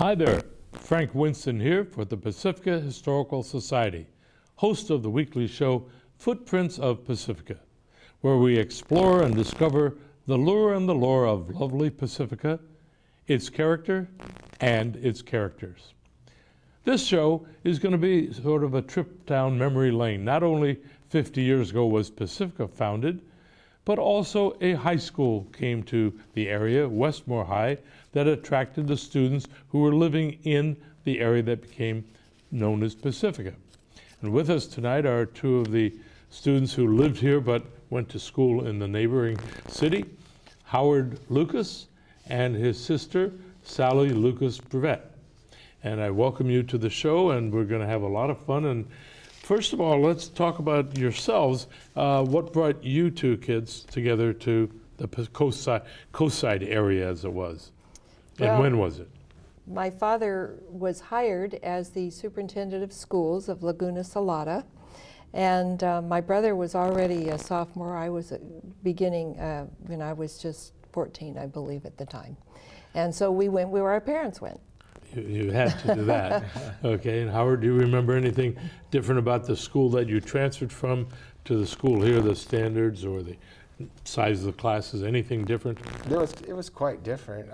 Hi there, Frank Winston here for the Pacifica Historical Society, host of the weekly show Footprints of Pacifica, where we explore and discover the lure and the lore of lovely Pacifica, its character, and its characters. This show is going to be sort of a trip down memory lane. Not only 50 years ago was Pacifica founded, but also a high school came to the area, Westmore High, that attracted the students who were living in the area that became known as Pacifica. And with us tonight are two of the students who lived here but went to school in the neighboring city, Howard Lucas and his sister, Sally Lucas Brevet. And I welcome you to the show, and we're going to have a lot of fun. And first of all, let's talk about yourselves. What brought you two kids together to the coast side area as it was? And Well, when was it? my father was hired as the superintendent of schools of Laguna Salada, and my brother was already a sophomore. I was beginning when I was just 14, I believe, at the time. And so we went where our parents went. You had to do that. Okay, and Howard, do you remember anything different about the school that you transferred from to the school here, the standards or the size of the classes, anything different? It was quite different.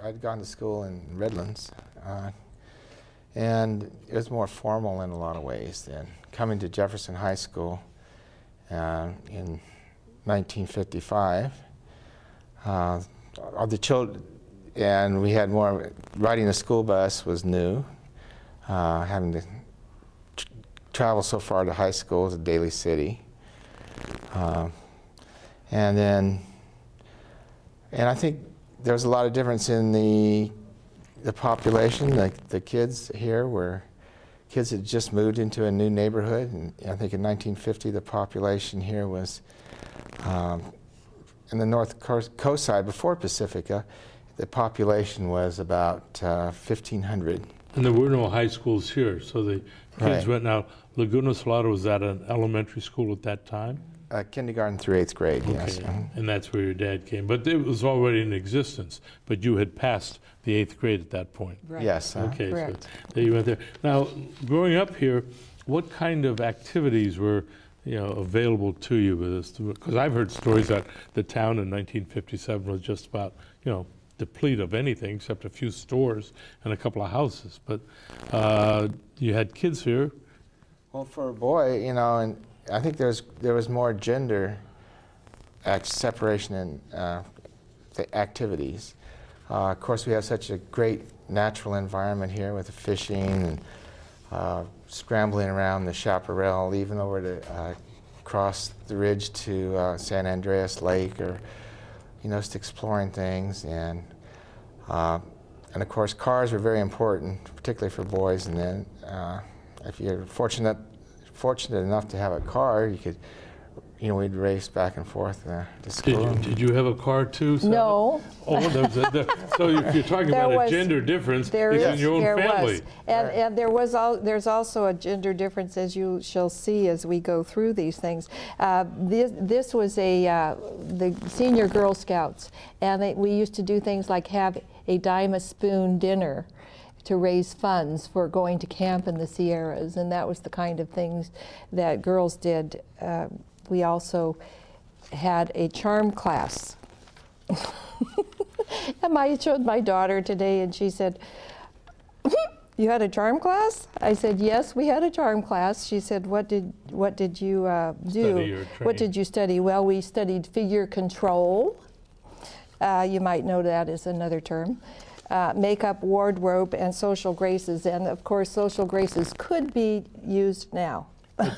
I'd gone to school in Redlands, and it was more formal in a lot of ways then. Coming to Jefferson High School in 1955, the children, and we had more, riding a school bus was new, having to travel so far to high school as a Daly City. And I think there was a lot of difference in the population. The kids here were kids that just moved into a new neighborhood, and I think in 1950 the population here was in the north coast side before Pacifica. The population was about 1,500. And there were no high schools here, so the kids Right. went now. Laguna Salada, was that an elementary school at that time? Kindergarten through 8th grade, yes. Okay. And that's where your dad came. But it was already in existence, but you had passed the 8th grade at that point. Right. Yes. Okay, Correct. so you went there. Now, growing up here, what kind of activities were available to you with this? Because I've heard stories that the town in 1957 was just about, deplete of anything except a few stores and a couple of houses. But you had kids here. Well, for a boy, and I think there was more gender separation in the activities. Of course, we have such a great natural environment here with the fishing and scrambling around the chaparral, even over to across the ridge to San Andreas Lake, or just exploring things. And of course, cars were very important, particularly for boys. And then if you're fortunate enough to have a car, you could, we'd race back and forth to school. Did you have a car too, Sally? No. Oh, so if you're talking about a gender difference, it's in your own family. And there's also a gender difference, as you shall see as we go through these things. This was the senior Girl Scouts, and we used to do things like have a dime a spoon dinner to raise funds for going to camp in the Sierras, and that was the kind of things that girls did. We also had a charm class. And I showed my daughter today, and she said, "You had a charm class?" I said, "Yes, we had a charm class." She said, "What did you do? What did you study?" Well, we studied figure control. You might know that is another term. Makeup, wardrobe, and social graces. And of course, social graces could be used now.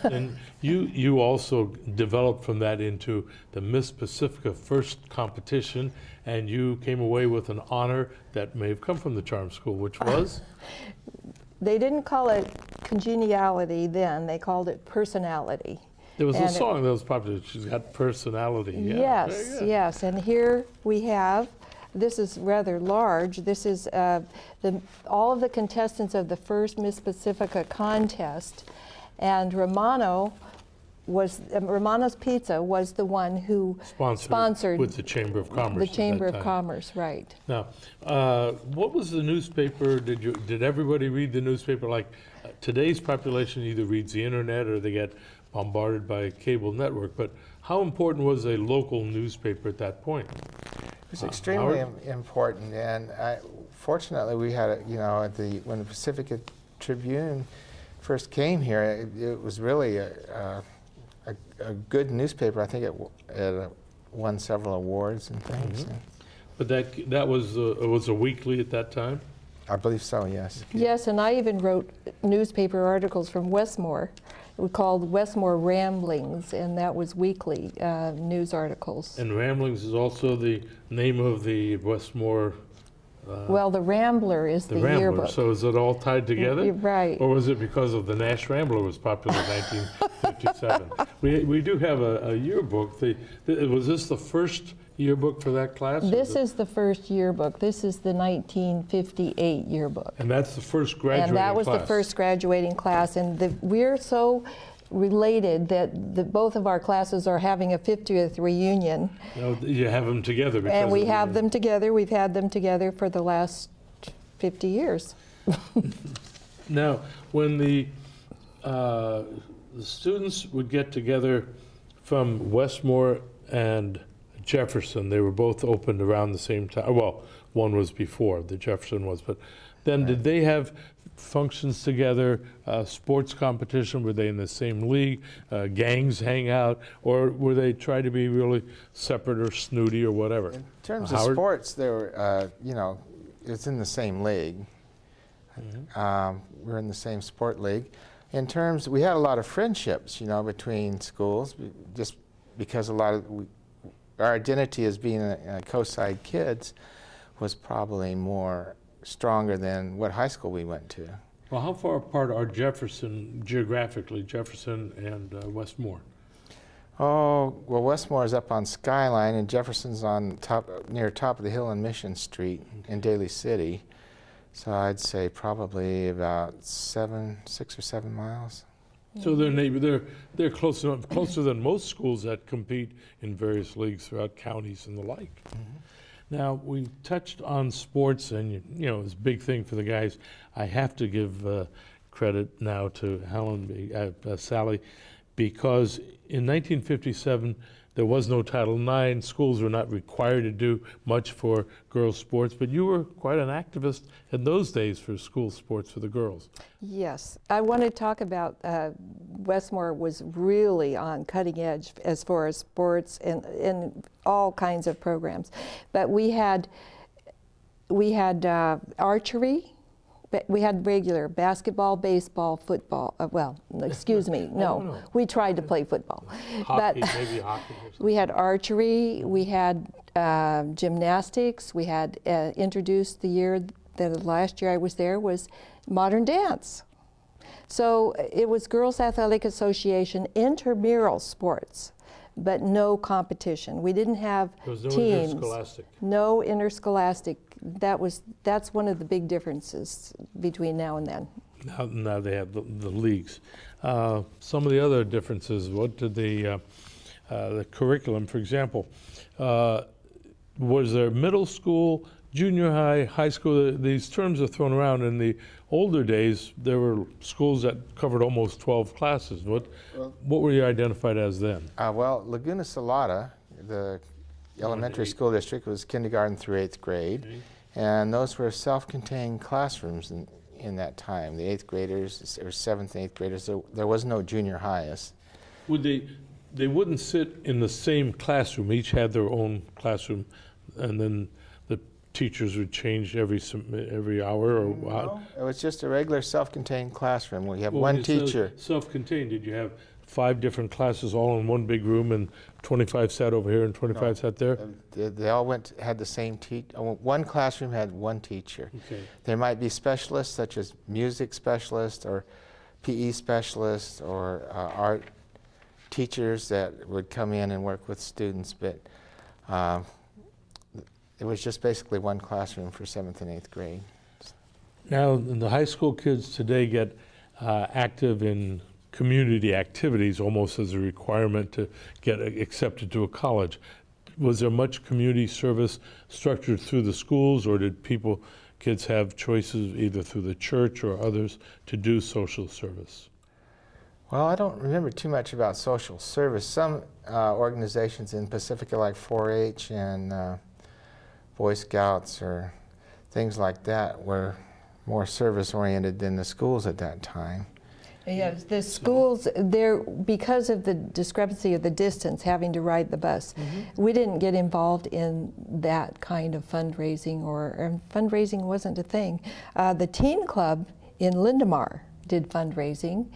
And you also developed from that into the Miss Pacifica first competition, and you came away with an honor that may have come from the charm school, which was? They didn't call it congeniality then, they called it personality. There was a song that was popular, She's Got Personality. Yeah, yes, yes, and here we have, this is rather large, this is all of the contestants of the first Miss Pacifica contest, and Romano Romano's Pizza was the one who sponsored with the Chamber of Commerce. The Chamber of Commerce, right. Now, what was the newspaper? Did everybody read the newspaper? Like today's population either reads the internet or they get bombarded by a cable network. But how important was a local newspaper at that point? It was extremely important, and fortunately we had when the Pacifica Tribune first came here, it was really a good newspaper. I think it won several awards and things. Mm-hmm. But that was a weekly at that time? I believe so, yes. Yes, and I even wrote newspaper articles from Westmore. We called Westmore Ramblings, and that was weekly news articles. And Ramblings is also the name of the Westmore. Well, the Rambler is the Rambler. yearbook. So is it all tied together? Right. Or was it because of the Nash Rambler was popular in 1957? We do have a yearbook. Was this the first yearbook for that class? This is the first yearbook. This is the 1958 yearbook. And that's the first graduating class? And that was the first graduating class. And we're so related that both of our classes are having a 50th reunion. You have them together. And we have them together. We've had them together for the last 50 years. Now, when the students would get together from Westmore and Jefferson, they were both opened around the same time. Well, one was before, the Jefferson was, but then did they have functions together, sports competition? Were they in the same league, gangs hang out, or were they try to be really separate or snooty or whatever? In terms of sports, they were, it's in the same league. Mm-hmm. We're in the same sport league. In terms, we had a lot of friendships, between schools, just because our identity as being a Coastside kids was probably more stronger than what high school we went to. Well, how far apart are geographically, Jefferson and Westmore? Oh, well, Westmore is up on Skyline, and Jefferson's on near top of the hill on Mission Street in Daly City. So I'd say probably about 6 or 7 miles. So they're closer than most schools that compete in various leagues throughout counties and the like. Mm-hmm. Now, we touched on sports, and it's a big thing for the guys. I have to give credit now to Sally, because in 1957 there was no Title IX. Schools were not required to do much for girls' sports, but you were quite an activist in those days for school sports for the girls. Yes, I want to talk about Westmore was really on cutting edge as far as sports and all kinds of programs. But we had archery. We had regular basketball, baseball, football. Well, excuse me, no. We tried to play football. Hockey, maybe hockey or something. We had archery, we had gymnastics, we had introduced the last year I was there was modern dance. So it was Girls Athletic Association intramural sports, but no competition. We didn't have teams. There was no interscholastic. No interscholastic. That's one of the big differences between now and then. Now they have the leagues. Some of the other differences. What did the curriculum, for example, was there middle school, junior high, high school? These terms are thrown around. In the older days, there were schools that covered almost 12 classes. What were you identified as then? Well, Laguna Salada, the elementary school district, was kindergarten through 8th grade, and those were self-contained classrooms in that time. The 8th graders, or 7th and 8th graders, there was no junior highest. Would they wouldn't sit in the same classroom, each had their own classroom, and then the teachers would change every hour? Or no, it was just a regular self-contained classroom. We have one teacher. Self-contained, did you have 5 different classes all in one big room and 25 sat over here and 25 sat there? They all had the same teacher. One classroom had one teacher. Okay. There might be specialists such as music specialists or PE specialists or art teachers that would come in and work with students, but it was just basically one classroom for 7th and 8th grade. Now, the high school kids today get active in community activities almost as a requirement to get accepted to a college. Was there much community service structured through the schools, or did kids have choices either through the church or others to do social service? Well, I don't remember too much about social service. Some organizations in Pacifica, like 4-H and Boy Scouts or things like that, were more service-oriented than the schools at that time. Yes, the schools, because of the discrepancy of the distance, having to ride the bus, we didn't get involved in that kind of fundraising, or fundraising wasn't a thing. The teen club in Lindemar did fundraising,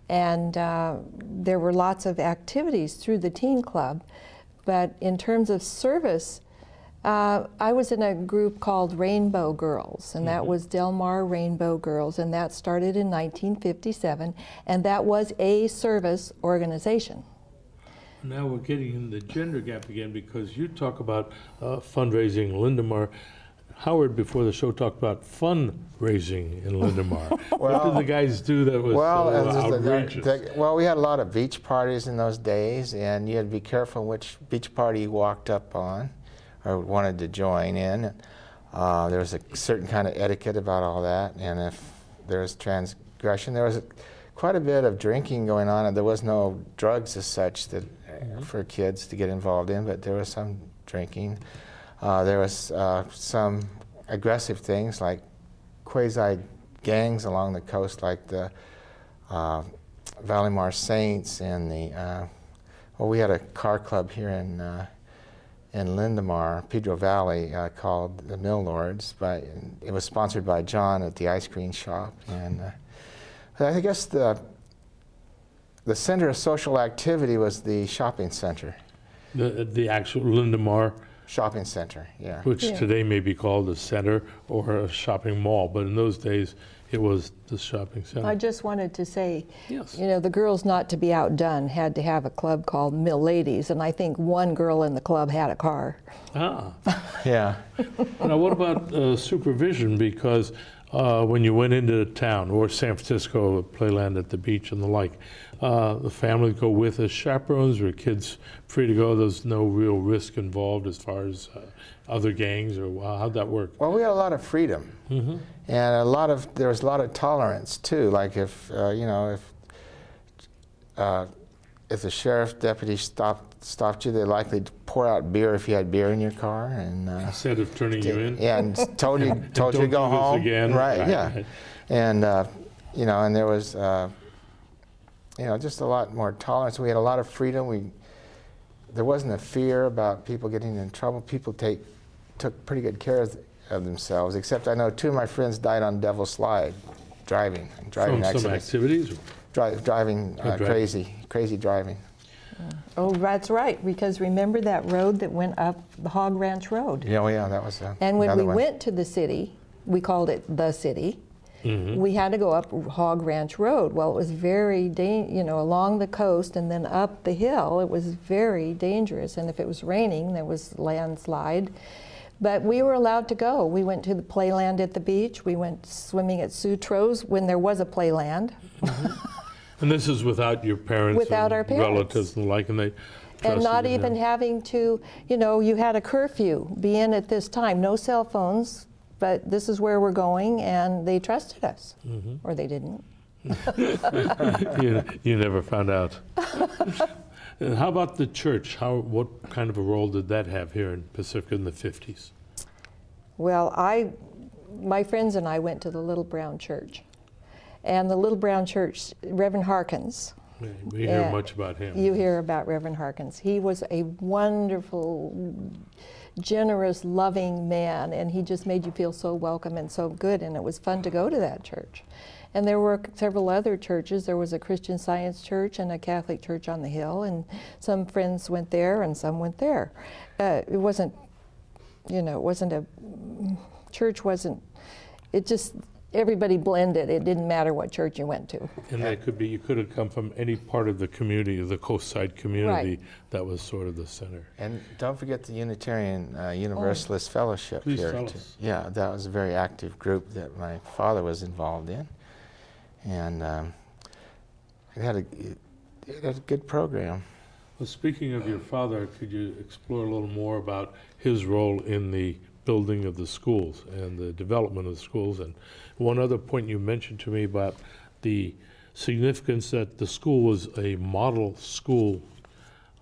and there were lots of activities through the teen club, but in terms of service, I was in a group called Rainbow Girls, and that was Del Mar Rainbow Girls, and that started in 1957, and that was a service organization. Now we're getting in the gender gap again, because you talk about fundraising in Lindemar. Howard, before the show, talked about fundraising in Lindemar. What did the guys do that was so outrageous? Well, we had a lot of beach parties in those days, and you had to be careful which beach party you walked up on or wanted to join in. There was a certain kind of etiquette about all that, and if there was transgression, there was quite a bit of drinking going on, and there was no drugs as such that for kids to get involved in, but there was some drinking. There was some aggressive things like quasi-gangs along the coast, like the Valley Saints and the, well, we had a car club here in Lindemar, Pedro Valley, called the Mill Lords. It was sponsored by John at the ice cream shop. And I guess the center of social activity was the shopping center. The actual Lindemar shopping center, yeah. Which today may be called a center or a shopping mall, but in those days it was the shopping center. I just wanted to say, yes, you know, the girls, not to be outdone, had to have a club called Mill Ladies, and I think one girl in the club had a car. Ah. Yeah. Now what about supervision? Because when you went into town, or San Francisco, Playland at the beach and the like, the family go with as chaperones, or kids free to go? There's no real risk involved as far as other gangs, or how'd that work? Well, we had a lot of freedom, and there was a lot of tolerance too. Like if you know, if the sheriff deputy stopped you, they likely pour out beer if you had beer in your car, and instead of turning you in. Yeah, and told you to go home. Again. Right. Yeah. Right. And you know, and there was you know, just a lot more tolerance. We had a lot of freedom. There wasn't a fear about people getting in trouble. People took pretty good care of themselves, except I know 2 of my friends died on Devil's Slide, driving From accidents. Some activities? Driving crazy driving. Oh, that's right, because remember that road that went up the Hog Ranch Road? Yeah, well, yeah, that was and when we went to the city, we called it the city. We had to go up Hog Ranch Road. Well, it was very, you know, along the coast and then up the hill. It was very dangerous, and if it was raining, there was landslide. But we were allowed to go. We went to the Playland at the beach. We went swimming at Sutro's when there was a Playland. And this is without your parents, without our parents, relatives and the like, and they and not even having to, you know, you had a curfew, be in at this time, no cell phones. But this is where we're going, and they trusted us, or they didn't. you never found out. How about the church? What kind of a role did that have here in Pacifica in the 50s? Well, my friends and I went to the Little Brown Church, and the Little Brown Church, Reverend Harkins. Yeah, we hear much about him. You hear about Reverend Harkins. He was a wonderful, generous, loving man, and he just made you feel so welcome and so good, and it was fun to go to that church. And there were several other churches. There was a Christian Science church and a Catholic church on the hill, and some friends went there and some went there. It wasn't, you know, it just, everybody blended. It didn't matter what church you went to. And that could be, you could have come from any part of the community, the coastside community, that was sort of the center. And don't forget the Unitarian Universalist Fellowship here. Tell us. Yeah, that was a very active group that my father was involved in. And it had a good program. Well, speaking of your father, could you explore a little more about his role in the building of the schools and the development of the schools? And one other point you mentioned to me about the significance that the school was a model school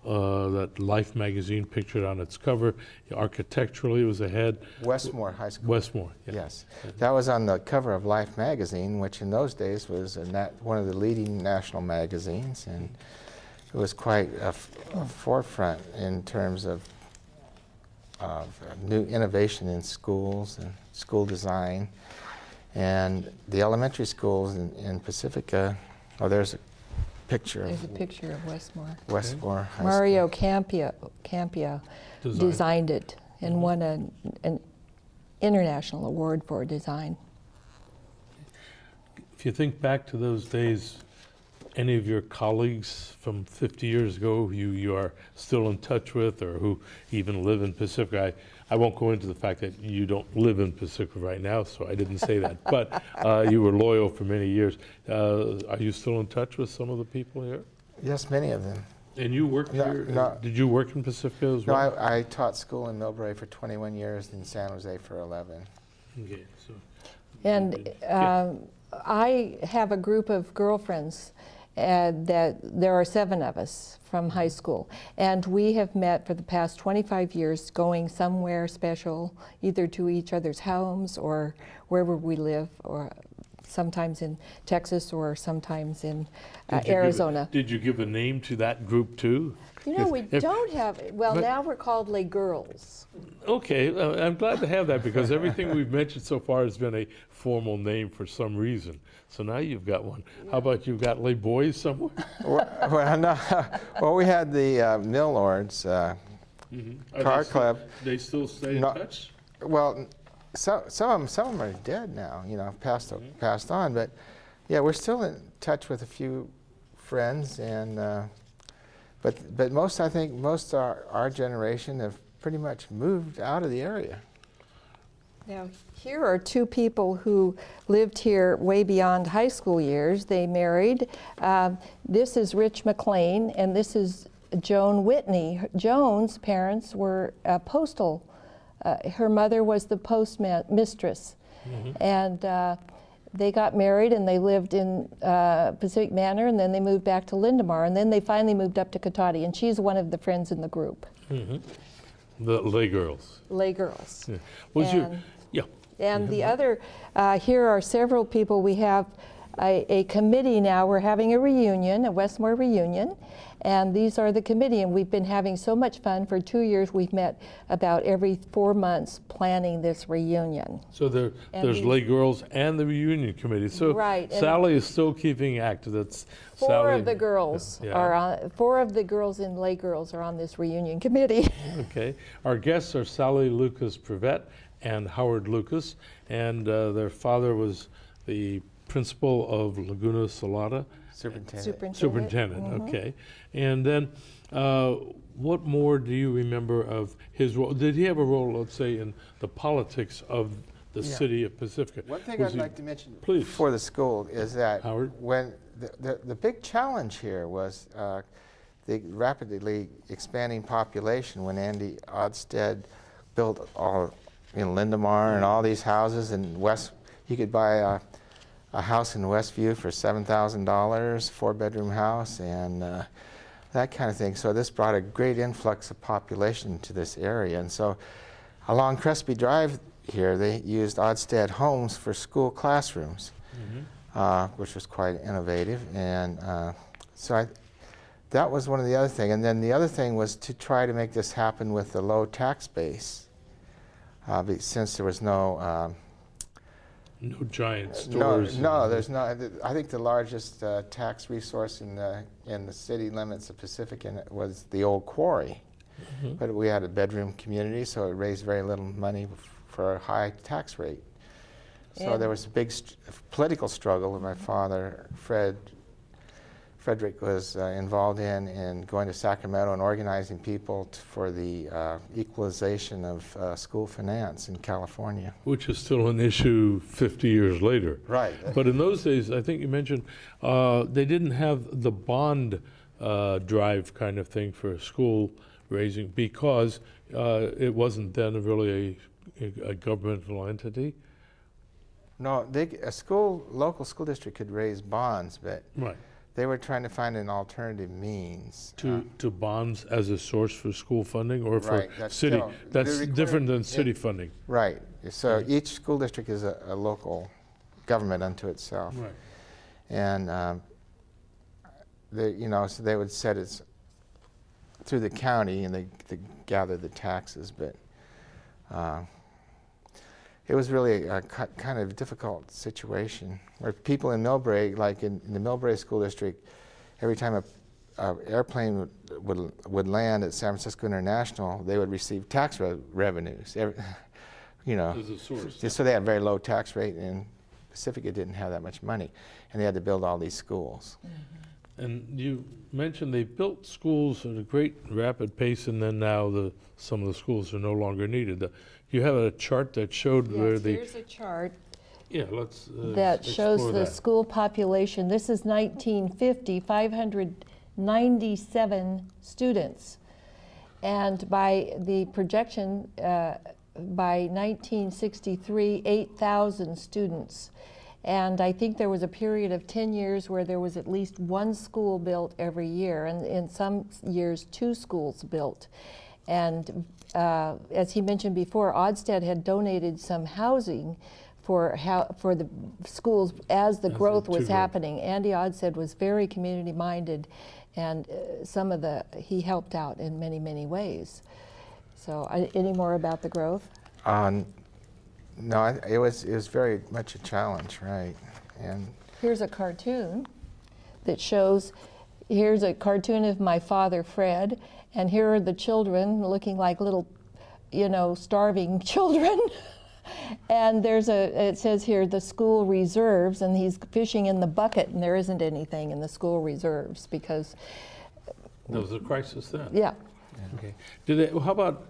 that Life magazine pictured on its cover. Architecturally, it was ahead. Westmore High School. Westmore, yeah. Yes. That was on the cover of Life magazine, which in those days was one of the leading national magazines, and it was quite a forefront in terms of new innovation in schools and school design. And the elementary schools in Pacifica, there's a picture. There's a picture of Westmore. Westmore High Mario School. Campia designed it and won an international award for design. If you think back to those days, any of your colleagues from 50 years ago who you are still in touch with or who even live in Pacifica, I won't go into the fact that you don't live in Pacifica right now, so I didn't say that, but you were loyal for many years. Are you still in touch with some of the people here? Yes, many of them. And you worked here? No. Did you work in Pacifica as well? No, I taught school in Millbrae for 21 years and in San Jose for 11. Okay, so. And I have a group of girlfriends that there are 7 of us from high school, and we have met for the past 25 years going somewhere special, either to each other's homes or wherever we live, or sometimes in Texas or sometimes in Arizona. Did you give a name to that group too? You know, we don't have, well, now we're called Les Girls. Okay, I'm glad to have that because everything we've mentioned so far has been a formal name for some reason. So now you've got one. How about you've got Les Boys somewhere? Well, no. Well, we had the Mill Lords car club. They still stay in touch? Well, some of them are dead now, you know, passed on. But yeah, we're still in touch with a few friends, and but most, I think, most our generation have pretty much moved out of the area. Now, here are 2 people who lived here way beyond high school years. They married. This is Rich McLean, and this is Joan Whitney. Joan's parents were postal. Her mother was the postmistress, and they got married and they lived in Pacific Manor, and then they moved back to Lindemar, and then they finally moved up to Cotati, and she's one of the friends in the group. The Les Girls. Les Girls. Yeah. Was And the other, here are several people. We have a committee now. We're having a reunion, a Westmore reunion, and these are the committee, and we've been having so much fun. For 2 years, we've met about every 4 months planning this reunion. So there's Les Girls and the reunion committee. So right, Sally is still keeping active. That's 4 Sally, of the girls are on. 4 of the girls in Les Girls are on this reunion committee. Okay. Our guests are Sally Lucas Privette and Howard Lucas, and their father was the principal of Laguna Salada. Superintendent. Okay. And then what more do you remember of his role? Did he have a role, let's say, in the politics of the city of Pacifica? One thing I'd like to mention Please. For the school is that Howard? When the big challenge here was the rapidly expanding population when Andy Odsted built all in Lindemar and all these houses in West. You could buy a house in Westview for $7,000, 4-bedroom house, and that kind of thing. So this brought a great influx of population to this area. And so along Crespi Drive here, they used Odsted homes for school classrooms, which was quite innovative. And that was one of the other things. And then the other thing was to try to make this happen with the low tax base, since there was no giant stores. No, there's not. I think the largest tax resource in the city limits of Pacifica was the old quarry. But we had a bedroom community, so it raised very little money for a high tax rate. So there was a big political struggle with my father, Fred Frederick was involved in going to Sacramento and organizing people for the equalization of school finance in California. Which is still an issue 50 years later. Right. But in those days, I think you mentioned, they didn't have the bond drive kind of thing for school raising because it wasn't then really a governmental entity. No, local school district could raise bonds, but Right. they were trying to find an alternative means. To bonds as a source for school funding or for Right, that's city. still- That's they're different than required- city funding. Right. So each school district is a local government unto itself. Right. And so they would set it through the county and they gather the taxes, but it was really a kind of difficult situation where people in Millbrae, like in the Millbrae School District, every time an airplane would land at San Francisco International, they would receive tax revenues. As a source. Just so they had a very low tax rate, and Pacifica didn't have that much money, and they had to build all these schools. Mm-hmm. And you mentioned they built schools at a great rapid pace, and then now some of the schools are no longer needed. You have a chart that showed where Yes, here's a chart Yeah, let's that shows explore the that. school population. This is 1950, 597 students. And by the projection, by 1963, 8,000 students. And I think there was a period of 10 years where there was at least one school built every year, and in some years 2 schools built. And as he mentioned before, Oddstead had donated some housing for the schools as the growth was happening. Andy Oddstead was very community-minded, and he helped out in many, many ways. So, any more about the growth? No, it was very much a challenge, right? And here's a cartoon that shows. Here's a cartoon of my father, Fred, and here are the children looking like little, starving children. And it says here, the school reserves, and he's fishing in the bucket, and there isn't anything in the school reserves because. There was a crisis then. Yeah. Okay. How about,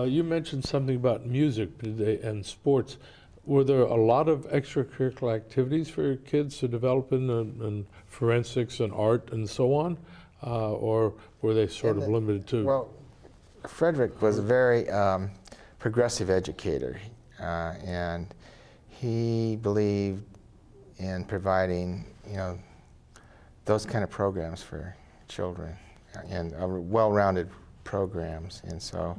you mentioned something about music and sports. Were there a lot of extracurricular activities for kids to develop in forensics and art and so on? Or were they sort of limited to? Well, Frederick was a very progressive educator, and he believed in providing, those kind of programs for children, and well-rounded programs. And so,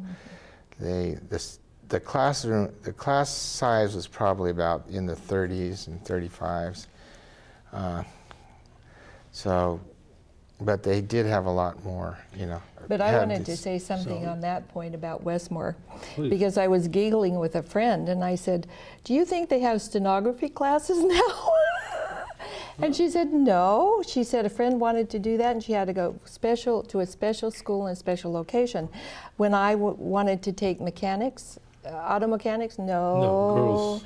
the class size was probably about in the 30s and 35s. But they did have a lot more, But I wanted to say something on that point about Westmore, Please. because I was giggling with a friend, and I said, "Do you think they have stenography classes now?" And she said, "No." She said a friend wanted to do that, and she had to go to a special school in a special location. When I wanted to take mechanics, auto mechanics, No, girls.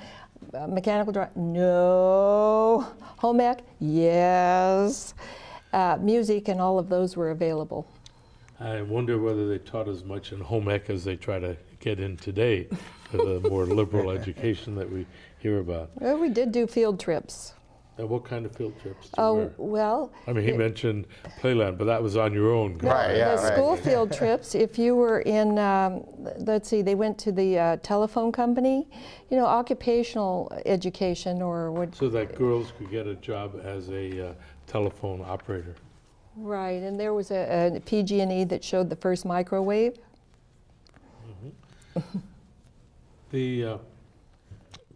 Mechanical drawing, no. Home ec, yes. Music and all of those were available. I wonder whether they taught as much in home ec as they try to get in today, the more liberal education that we hear about. Well, we did do field trips. And what kind of field trips? Well. I mean, he mentioned Playland, but that was on your own. Right, yeah, the school field trips, if you were in, let's see, they went to the telephone company, occupational education or what. So that girls could get a job as a telephone operator. Right, and there was a PG&E that showed the first microwave. Mm-hmm. The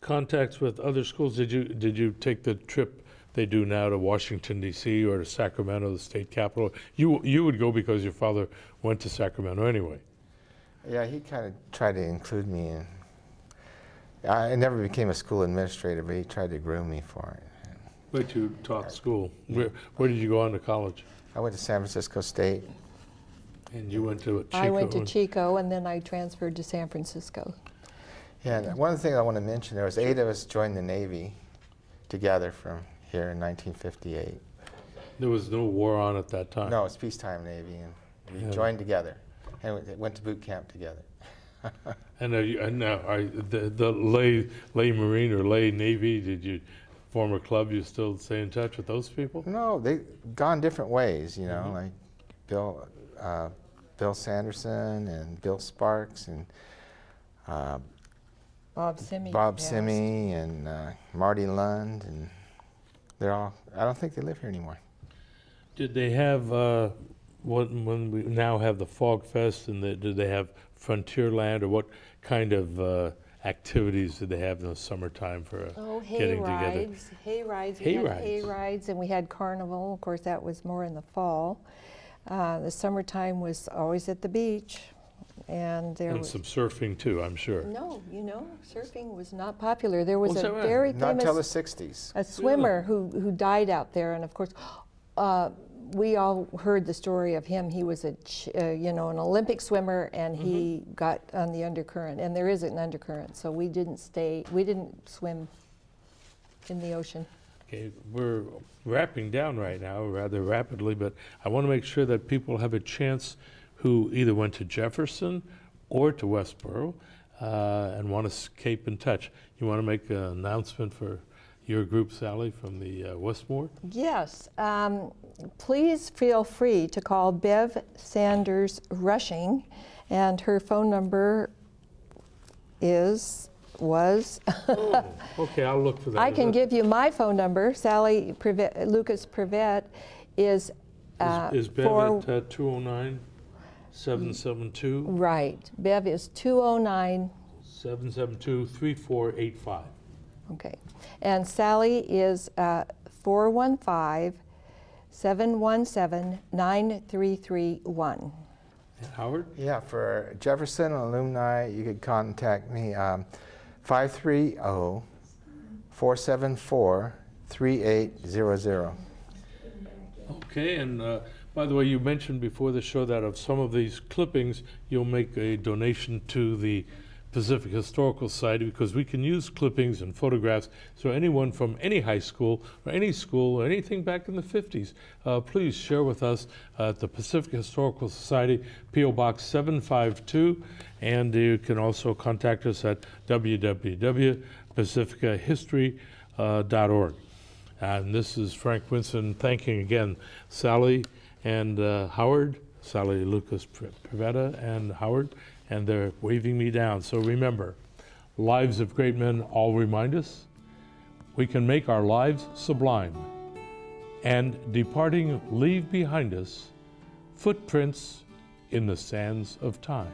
contacts with other schools, did you take the trip they do now to Washington, D.C. or to Sacramento, the state capital? You would go because your father went to Sacramento anyway. Yeah, he kind of tried to include me in. I never became a school administrator, but he tried to groom me for it. But you taught school. Where did you go on to college? I went to San Francisco State. And you went to Chico? I went to Chico, and then I transferred to San Francisco. Yeah, and one of the things I want to mention, there was 8 of us joined the Navy together from here in 1958. There was no war on at that time. No, it's peacetime Navy, and we joined together, and we went to boot camp together. And now, the lay Marine or lay Navy, did you form a club? You still stay in touch with those people? No, they've gone different ways, you know, like Bill Sanderson and Bill Sparks and Bob Simi. Bob Simi and Marty Lund, and they're all, I don't think they live here anymore. Did they have, when we now have the Fog Fest, and did they have Frontierland, or what kind of activities did they have in the summertime for getting together? Hay rides. Hay We had rides. hay rides, and we had carnival. Of course, that was more in the fall. The summertime was always at the beach, and there And was some surfing too, I'm sure. no, you know, surfing was not popular. There was Was a that right? very Not until the famous 60s. a swimmer who died out there, and of course, we all heard the story of him. He was you know, an Olympic swimmer, and he got on the undercurrent, and there is an undercurrent, so we didn't swim in the ocean. Okay, we're wrapping down right now rather rapidly, but I want to make sure that people have a chance who either went to Jefferson or to Westboro and want to keep in touch. You want to make an announcement for your group, Sally, from the Westmore? Yes, please feel free to call Bev Sanders Rushing, and her phone number was. Oh, okay, I'll look for that. I can give you my phone number. Sally Lucas Privet is Is Bev at 209-772? right. Bev is 209. 772-3485. Okay, and Sally is 415-717-9331. And Howard? Yeah, for Jefferson alumni, you could contact me 530-474-3800. Okay, and by the way, you mentioned before the show that of some of these clippings, you'll make a donation to the Pacific Historical Society, because we can use clippings and photographs. So anyone from any high school or any school or anything back in the 50s, please share with us at the Pacific Historical Society, P.O. Box 752, and you can also contact us at www.pacificahistory.org. And this is Frank Winson thanking again Sally and Howard, Sally Lucas Privetta and Howard, and they're waving me down. So remember, lives of great men all remind us we can make our lives sublime, and departing leave behind us footprints in the sands of time.